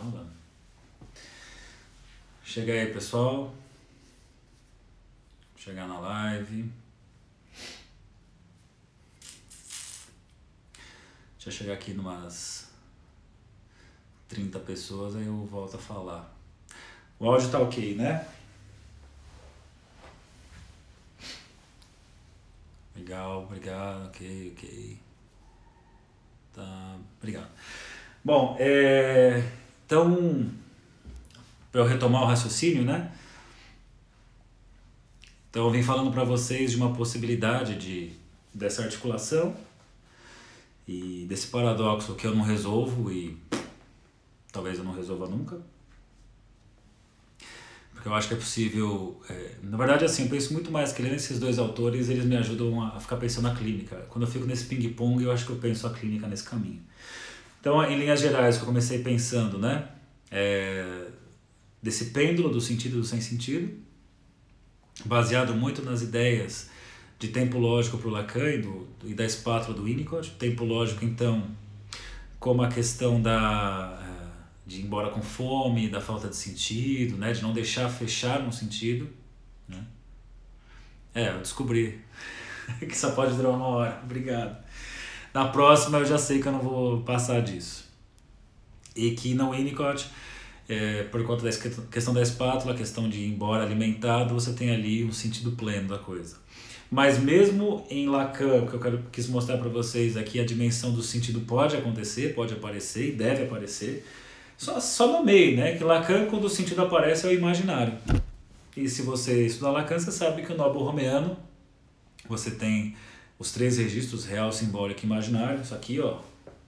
rolando. Chega aí, pessoal. Chegar na live. Deixa eu chegar aqui numas 30 pessoas, aí eu volto a falar. O áudio tá ok, né? Legal, obrigado, ok. Tá, obrigado. Bom, então, para eu retomar o raciocínio, né? Então eu vim falando para vocês de uma possibilidade dessa articulação e desse paradoxo que eu não resolvo e talvez eu não resolva nunca. Porque eu acho que é possível... na verdade, assim, eu penso muito mais que lendo esses dois autores, eles me ajudam a ficar pensando na clínica. Quando eu fico nesse ping-pong, eu acho que eu penso a clínica nesse caminho. Então, em linhas gerais, que eu comecei pensando, né? Desse pêndulo do sentido e do sem sentido, baseado muito nas ideias de tempo lógico para o Lacan e da espátula do Winnicott. Tempo lógico, então, como a questão de ir embora com fome, da falta de sentido, né? De não deixar fechar no sentido. Né? Eu descobri que só pode durar 1 hora. Obrigado. Na próxima eu já sei que eu não vou passar disso. E que no Winnicott, por conta da questão da espátula, a questão de ir embora alimentado, você tem ali um sentido pleno da coisa. Mas mesmo em Lacan, o que eu quis mostrar para vocês aqui, a dimensão do sentido pode acontecer, pode aparecer e deve aparecer, só no meio, né? Que Lacan, quando o sentido aparece, é o imaginário. E se você estudar Lacan, você sabe que o Nobo Romeano, você tem os 3 registros, real, simbólico e imaginário. Isso aqui, ó,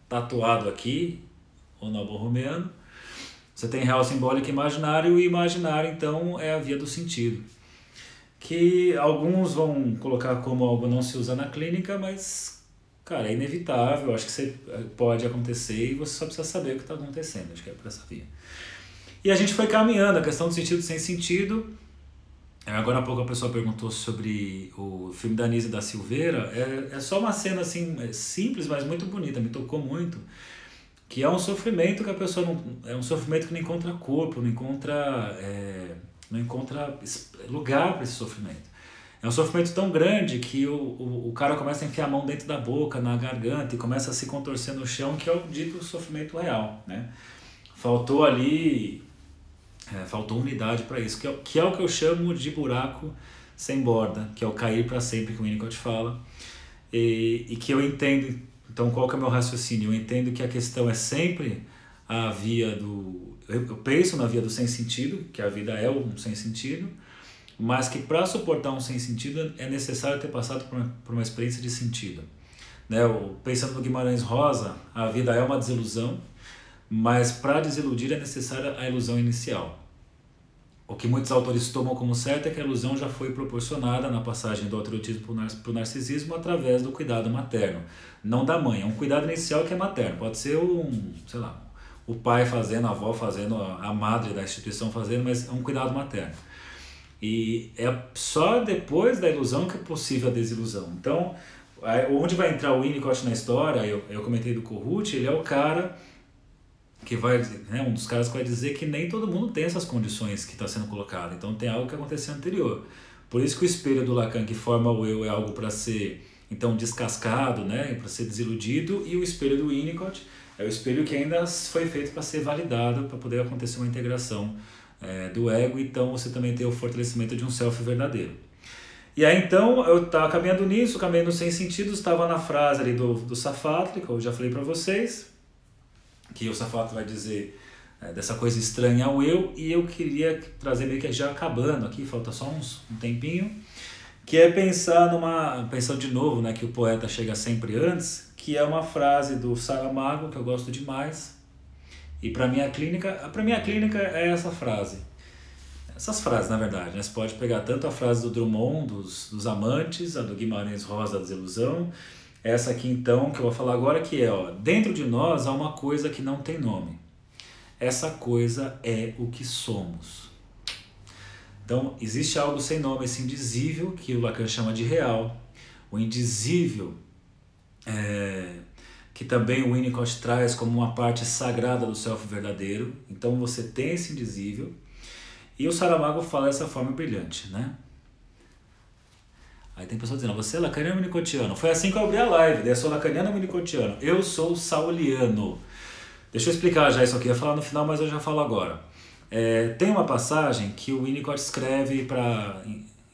tatuado aqui, o Nobo Romeano. Você tem real, simbólico e imaginário, e imaginário, então, é a via do sentido. Que alguns vão colocar como algo não se usa na clínica, mas, cara, é inevitável, acho que pode acontecer e você só precisa saber o que está acontecendo, acho que é por essa via. E a gente foi caminhando, a questão do sentido sem sentido. Agora há pouco a pessoa perguntou sobre o filme da Anísia da Silveira, é só uma cena assim, simples, mas muito bonita, me tocou muito, que é um sofrimento que a pessoa não... É um sofrimento que não encontra corpo, não encontra lugar para esse sofrimento. É um sofrimento tão grande que o cara começa a enfiar a mão dentro da boca, na garganta, e começa a se contorcer no chão, que é o dito sofrimento real, né? Faltou ali... faltou unidade para isso, que é o que eu chamo de buraco sem borda, que é o cair para sempre, que o Winnicott fala, e que eu entendo. Então, qual que é o meu raciocínio? Eu entendo que a questão é sempre a via do... Eu penso na via do sem sentido, que a vida é um sem sentido, mas que para suportar um sem sentido é necessário ter passado por uma experiência de sentido. Né? Pensando no Guimarães Rosa, a vida é uma desilusão, mas para desiludir é necessária a ilusão inicial. O que muitos autores tomam como certo é que a ilusão já foi proporcionada na passagem do autoerotismo para o narcisismo através do cuidado materno. Não da mãe, é um cuidado inicial que é materno. Pode ser o pai fazendo, a avó fazendo, a madre da instituição fazendo, mas é um cuidado materno. E é só depois da ilusão que é possível a desilusão. Então, onde vai entrar o Winnicott na história, eu comentei do Corrute, ele é o cara... que vai, né, um dos caras que vai dizer que nem todo mundo tem essas condições que está sendo colocado, então tem algo que aconteceu anterior. Por isso que o espelho do Lacan que forma o eu é algo para ser então descascado, né, para ser desiludido, e o espelho do Winnicott é o espelho que ainda foi feito para ser validado, para poder acontecer uma integração do ego, então você também tem o fortalecimento de um self verdadeiro. E aí então eu estava caminhando nisso, caminhando sem sentido, estava na frase ali do Safatli, que eu já falei para vocês, que o Safatli vai dizer dessa coisa estranha ao eu, e eu queria trazer meio que já acabando aqui, falta só um tempinho, que é pensando de novo, né, que o poeta chega sempre antes, que é uma frase do Saramago, que eu gosto demais, e para minha clínica é essa frase. Essas frases, na verdade, né? Você pode pegar tanto a frase do Drummond, dos amantes, a do Guimarães Rosa, da desilusão, essa aqui então, que eu vou falar agora, que é, dentro de nós há uma coisa que não tem nome. Essa coisa é o que somos. Então, existe algo sem nome, esse indizível, que o Lacan chama de real. O indizível, que também o Winnicott traz como uma parte sagrada do self verdadeiro. Então você tem esse indizível. E o Saramago fala dessa forma brilhante, né? Aí tem pessoa dizendo, você é lacaniano ou winnicottiano? Foi assim que eu abri a live, daí eu sou lacaniano ou winnicottiano? Eu sou sauliano. Deixa eu explicar já isso aqui, eu ia falar no final, mas eu já falo agora. Tem uma passagem que o Winnicott escreve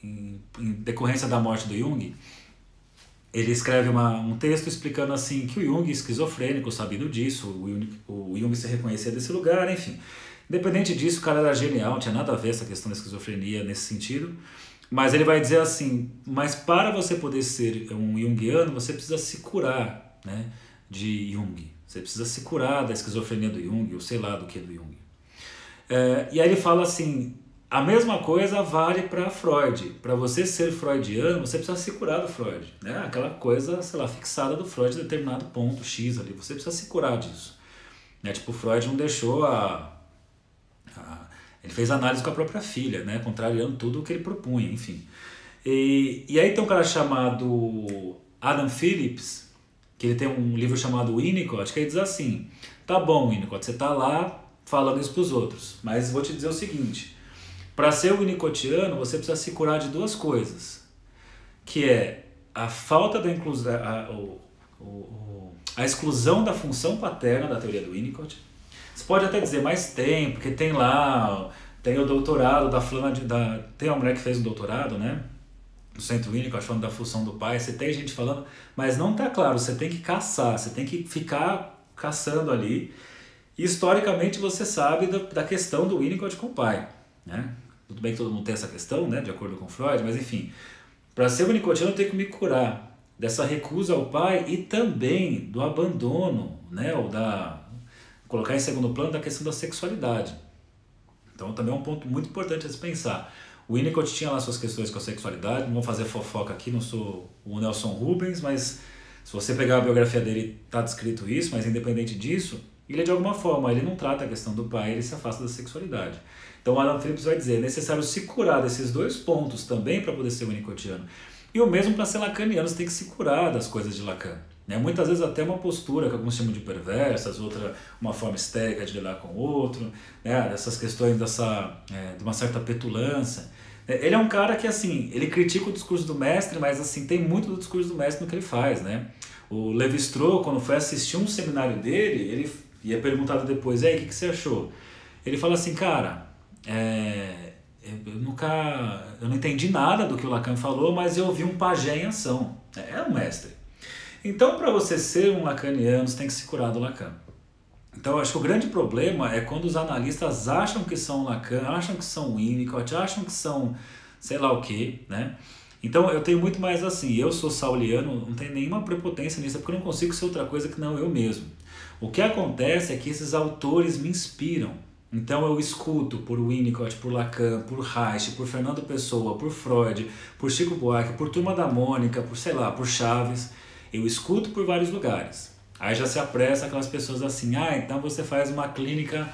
em decorrência da morte do Jung. Ele escreve um texto explicando assim que o Jung, esquizofrênico, sabendo disso, o Jung se reconhecia desse lugar, enfim. Independente disso, o cara era genial, não tinha nada a ver essa questão da esquizofrenia nesse sentido. Mas ele vai dizer assim, mas para você poder ser um junguiano, você precisa se curar, né, de Jung. Você precisa se curar da esquizofrenia do Jung, ou sei lá do que do Jung. E aí ele fala assim, a mesma coisa vale para Freud. Para você ser freudiano, você precisa se curar do Freud. Né? Aquela coisa, sei lá, fixada do Freud em determinado ponto X ali. Você precisa se curar disso. Né? Tipo, o Freud não deixou ele fez análise com a própria filha, né? Contrariando tudo o que ele propunha, enfim. E aí tem um cara chamado Adam Phillips, que ele tem um livro chamado Winnicott, que ele diz assim, tá bom, Winnicott, você tá lá falando isso pros outros, mas vou te dizer o seguinte, para ser winnicottiano, você precisa se curar de duas coisas, que é a falta da inclusão, a exclusão da função paterna da teoria do Winnicott. Você pode até dizer, mas tem, porque tem lá, tem o doutorado da fulana, tem uma mulher que fez um doutorado, né, no Centro Winnicott, falando da função do pai, você tem gente falando, mas não está claro, você tem que caçar, você tem que ficar caçando ali, e historicamente você sabe da questão do Winnicott com o pai, né, tudo bem que todo mundo tem essa questão, né, de acordo com Freud, mas enfim, para ser winnicottiano eu tenho que me curar dessa recusa ao pai e também do abandono, né, ou colocar em segundo plano da questão da sexualidade. Então também é um ponto muito importante a se pensar. O Winnicott tinha lá suas questões com a sexualidade, não vou fazer fofoca aqui, não sou o Nelson Rubens, mas se você pegar a biografia dele, está descrito isso, mas independente disso, ele de alguma forma, ele não trata a questão do pai, ele se afasta da sexualidade. Então Adam Phillips vai dizer, é necessário se curar desses dois pontos também para poder ser winnicottiano. E o mesmo para ser lacaniano, você tem que se curar das coisas de Lacan. Né? Muitas vezes até uma postura que alguns chamam de perversas, outra uma forma histérica de lidar com o outro, né? Essas questões de uma certa petulância. Ele é um cara que assim, ele critica o discurso do mestre, mas assim, tem muito do discurso do mestre no que ele faz. Né? O Lévi-Strauss, quando foi assistir um seminário dele, ele ia perguntado depois, aí, o que você achou? Ele fala assim, cara, eu não entendi nada do que o Lacan falou, mas eu vi um pajé em ação. É um mestre. Então, para você ser um lacaniano, você tem que se curar do Lacan. Então, eu acho que o grande problema é quando os analistas acham que são Lacan, acham que são Winnicott, acham que são sei lá o quê, né? Então, eu tenho muito mais assim, eu sou sauliano, não tenho nenhuma prepotência nisso, porque eu não consigo ser outra coisa que não eu mesmo. O que acontece é que esses autores me inspiram. Então eu escuto por Winnicott, por Lacan, por Reich, por Fernando Pessoa, por Freud, por Chico Buarque, por Turma da Mônica, por sei lá, por Chaves. Eu escuto por vários lugares. Aí já se apressa aquelas pessoas assim, então você faz uma clínica,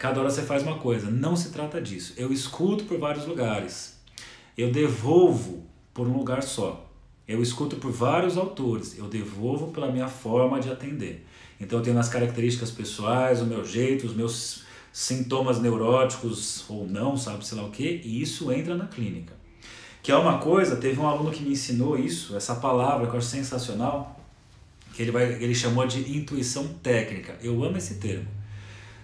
cada hora você faz uma coisa. Não se trata disso. Eu escuto por vários lugares. Eu devolvo por um lugar só. Eu escuto por vários autores. Eu devolvo pela minha forma de atender. Então eu tenho as características pessoais, o meu jeito, os meus sintomas neuróticos ou não, sabe, sei lá o que, e isso entra na clínica. Que é uma coisa, teve um aluno que me ensinou isso, essa palavra que eu acho sensacional, que ele chamou de intuição técnica. Eu amo esse termo.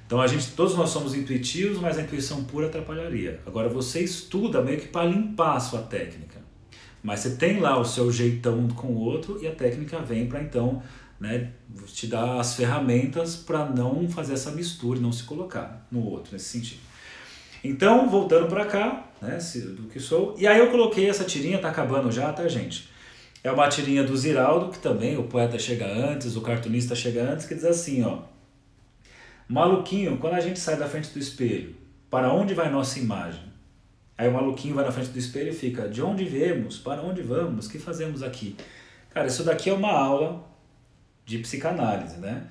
Então todos nós somos intuitivos, mas a intuição pura atrapalharia. Agora você estuda meio que para limpar a sua técnica. Mas você tem lá o seu jeitão com o outro e a técnica vem para então, né, te dar as ferramentas para não fazer essa mistura e não se colocar no outro, nesse sentido. Então, voltando para cá, né, do que sou, e aí eu coloquei essa tirinha, tá acabando já, tá, gente? É uma tirinha do Ziraldo, que também o poeta chega antes, o cartunista chega antes, que diz assim, ó: maluquinho, quando a gente sai da frente do espelho, para onde vai nossa imagem? Aí o maluquinho vai na frente do espelho e fica, de onde viemos, para onde vamos, o que fazemos aqui? Cara, isso daqui é uma aula de psicanálise, né?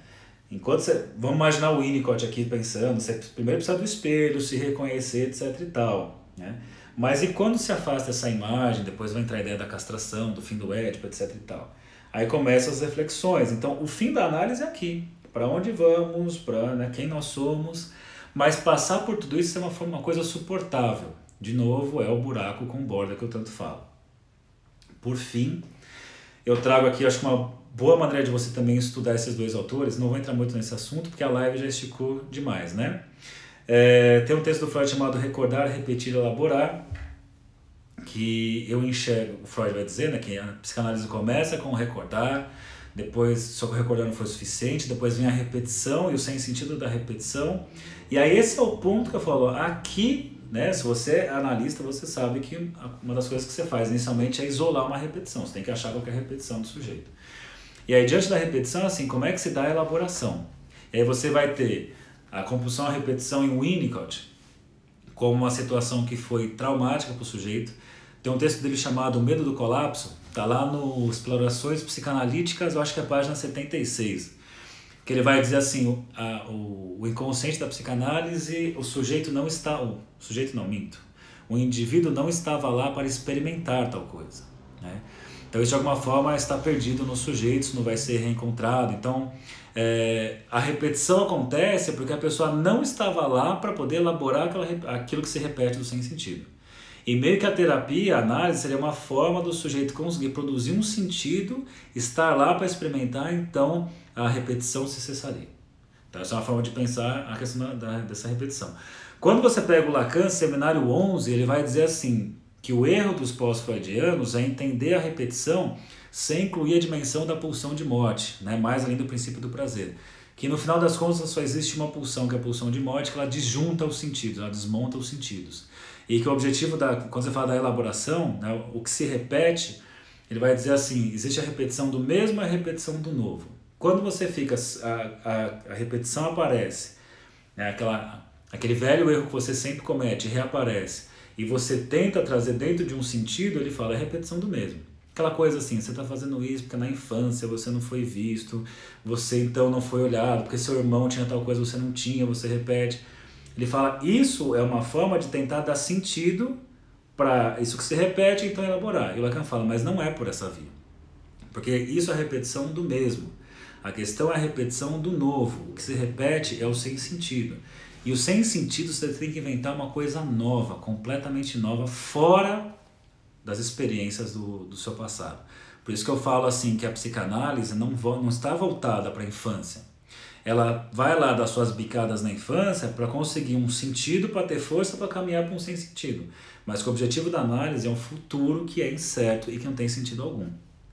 Vamos imaginar o Winnicott aqui pensando, você primeiro precisa do espelho, se reconhecer, etc e tal, né? Mas e quando se afasta essa imagem, depois vai entrar a ideia da castração, do fim do Édipo, etc e tal. Aí começam as reflexões. Então, o fim da análise é aqui. Para onde vamos, para, né, quem nós somos. Mas passar por tudo isso é uma coisa suportável. De novo, é o buraco com borda que eu tanto falo. Por fim, eu trago aqui, acho que uma boa maneira de você também estudar esses dois autores. Não vou entrar muito nesse assunto, porque a live já esticou demais, né? Tem um texto do Freud chamado Recordar, Repetir e Elaborar, que eu enxergo, o Freud vai dizer, né, que a psicanálise começa com o recordar, depois só que o recordar não foi suficiente, depois vem a repetição e o sem sentido da repetição. E aí esse é o ponto que eu falo, aqui, né, se você é analista, você sabe que uma das coisas que você faz inicialmente é isolar uma repetição, você tem que achar qual que é a repetição do sujeito. E aí diante da repetição, assim, como é que se dá a elaboração? E aí você vai ter a compulsão à repetição em Winnicott, como uma situação que foi traumática para o sujeito. Tem um texto dele chamado O Medo do Colapso, está lá no Explorações Psicanalíticas, eu acho que é a página 76, que ele vai dizer assim, o inconsciente da psicanálise, o sujeito não está, o sujeito não, minto, o indivíduo não estava lá para experimentar tal coisa, né? Então isso de alguma forma está perdido nos sujeitos, não vai ser reencontrado. Então a repetição acontece porque a pessoa não estava lá para poder elaborar aquilo que se repete do sem sentido. E meio que a terapia, a análise, seria uma forma do sujeito conseguir produzir um sentido, estar lá para experimentar, então a repetição se cessaria. Então essa é uma forma de pensar a questão dessa repetição. Quando você pega o Lacan, Seminário 11, ele vai dizer assim, que o erro dos pós-freudianos é entender a repetição sem incluir a dimensão da pulsão de morte, né? Mais além do princípio do prazer. Que no final das contas só existe uma pulsão, que é a pulsão de morte, que ela disjunta os sentidos, ela desmonta os sentidos. E que o objetivo, quando você fala da elaboração, né, o que se repete, ele vai dizer assim, existe a repetição do mesmo e a repetição do novo. Quando você fica, a repetição aparece, né, aquele velho erro que você sempre comete, reaparece, e você tenta trazer dentro de um sentido, ele fala, é repetição do mesmo. Aquela coisa assim, você está fazendo isso porque na infância você não foi visto, você então não foi olhado, porque seu irmão tinha tal coisa, você não tinha, você repete. Ele fala, isso é uma forma de tentar dar sentido para isso que se repete, então elaborar. E o Lacan fala, mas não é por essa via. Porque isso é a repetição do mesmo. A questão é a repetição do novo. O que se repete é o sem sentido. E o sem sentido você tem que inventar uma coisa nova, completamente nova, fora das experiências do seu passado. Por isso que eu falo assim que a psicanálise não está voltada para a infância. Ela vai lá dar suas bicadas na infância para conseguir um sentido, para ter força para caminhar para um sem sentido. Mas que o objetivo da análise é um futuro que é incerto e que não tem sentido algum,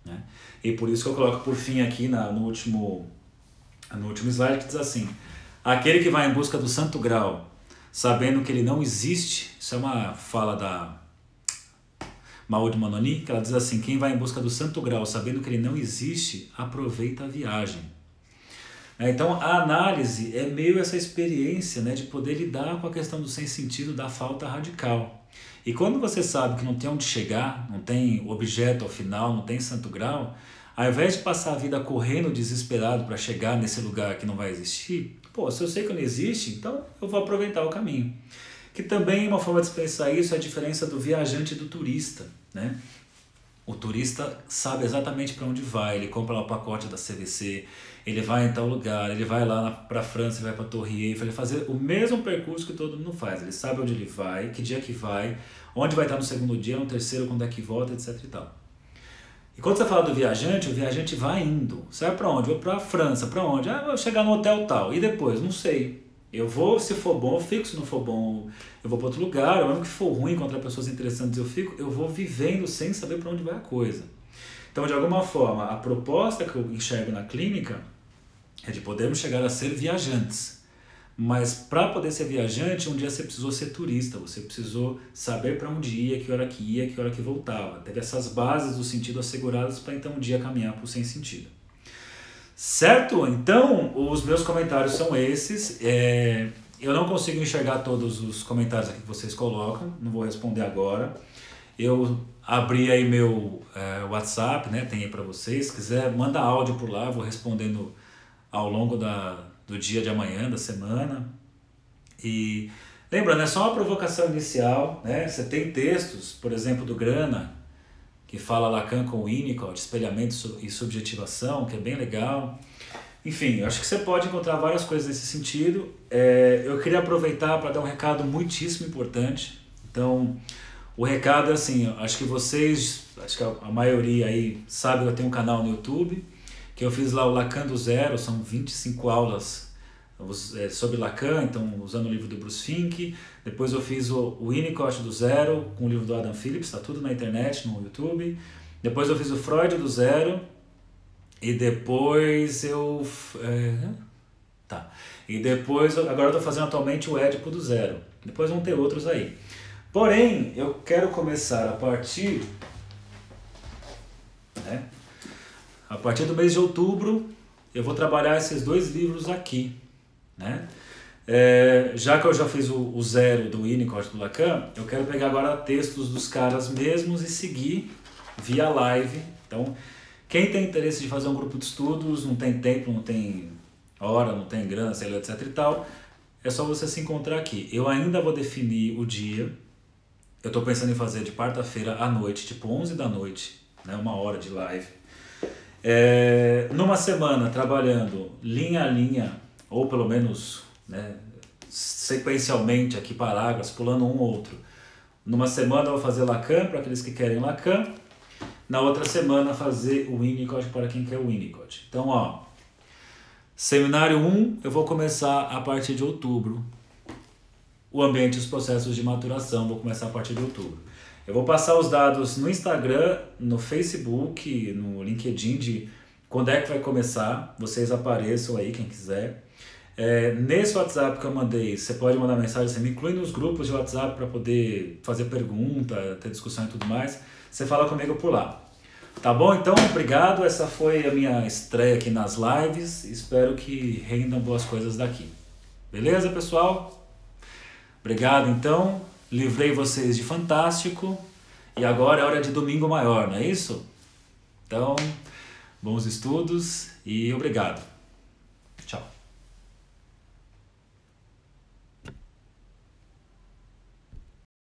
né? E por isso que eu coloco por fim aqui no último slide que diz assim, aquele que vai em busca do santo grau, sabendo que ele não existe, isso é uma fala da Maud Manoni, que ela diz assim, quem vai em busca do santo grau, sabendo que ele não existe, aproveita a viagem. Então a análise é meio essa experiência, né, de poder lidar com a questão do sem sentido, da falta radical. E quando você sabe que não tem onde chegar, não tem objeto ao final, não tem santo grau, ao invés de passar a vida correndo desesperado para chegar nesse lugar que não vai existir, se eu sei que não existe, então eu vou aproveitar o caminho. Que também uma forma de pensar isso é a diferença do viajante e do turista, né? O turista sabe exatamente para onde vai, ele compra lá o pacote da CVC, ele vai em tal lugar, ele vai lá para a França, ele vai para a Torre Eiffel, ele fazer o mesmo percurso que todo mundo faz, ele sabe onde ele vai, que dia que vai, onde vai estar no segundo dia, no terceiro, quando é que volta, etc e tal. E quando você fala do viajante, o viajante vai indo, sabe para onde? Vou para a França, para onde? Vou chegar no hotel tal, e depois? Não sei. Eu vou, se for bom, eu fico, se não for bom, eu vou para outro lugar, ou mesmo que for ruim, encontrar pessoas interessantes, eu vou vivendo sem saber para onde vai a coisa. Então, de alguma forma, a proposta que eu enxergo na clínica é de podermos chegar a ser viajantes. Mas para poder ser viajante, um dia você precisou ser turista, você precisou saber para onde ia, que hora que voltava. Teve essas bases do sentido asseguradas para então um dia caminhar para o sem sentido. Certo? Então, os meus comentários são esses. Eu não consigo enxergar todos os comentários aqui que vocês colocam, não vou responder agora. Eu abri aí meu WhatsApp, né? Tem aí para vocês. Se quiser, manda áudio por lá, vou respondendo ao longo do dia de amanhã, da semana. E lembrando, é só uma provocação inicial, né? Você tem textos, por exemplo, do Grana, que fala Lacan com Winnicott, espelhamento e subjetivação, que é bem legal. Enfim, eu acho que você pode encontrar várias coisas nesse sentido. Eu queria aproveitar para dar um recado muitíssimo importante. Então, o recado é assim, acho que a maioria aí sabe que eu tenho um canal no YouTube, que eu fiz lá o Lacan do Zero, são 25 aulas sobre Lacan, então usando o livro do Bruce Fink. Depois eu fiz o Winnicott do Zero, com o livro do Adam Phillips, está tudo na internet, no YouTube. Depois eu fiz o Freud do Zero, e depois agora eu estou fazendo atualmente o Édipo do Zero. Depois vão ter outros aí. Porém, eu quero começar a partir do mês de outubro, eu vou trabalhar esses 2 livros aqui, né? Já que eu já fiz o Zero do Winnicott do Lacan, eu quero pegar agora textos dos caras mesmos e seguir via live. Então, quem tem interesse de fazer um grupo de estudos, não tem tempo, não tem hora, não tem grana, sei lá, etc e tal, é só você se encontrar aqui. Eu ainda vou definir o dia. Eu estou pensando em fazer de quarta-feira à noite, tipo 11 da noite, né, 1 hora de live. Numa semana trabalhando linha a linha, ou pelo menos, né, sequencialmente aqui parágrafos, pulando um ou outro. Numa semana eu vou fazer Lacan para aqueles que querem Lacan. Na outra semana fazer o Winnicott para quem quer o Winnicott. Então, ó, seminário 1 eu vou começar a partir de outubro. O ambiente e os processos de maturação vou começar a partir de outubro. Eu vou passar os dados no Instagram, no Facebook, no LinkedIn de quando é que vai começar. Vocês apareçam aí, quem quiser. Nesse WhatsApp que eu mandei, você pode mandar mensagem, você me inclui nos grupos de WhatsApp para poder fazer pergunta, ter discussão e tudo mais. Você fala comigo por lá. Tá bom? Então, obrigado. Essa foi a minha estreia aqui nas lives. Espero que rendam boas coisas daqui. Beleza, pessoal? Obrigado, então. Livrei vocês de fantástico. E agora é hora de domingo maior, não é isso? Então, bons estudos e obrigado. Tchau.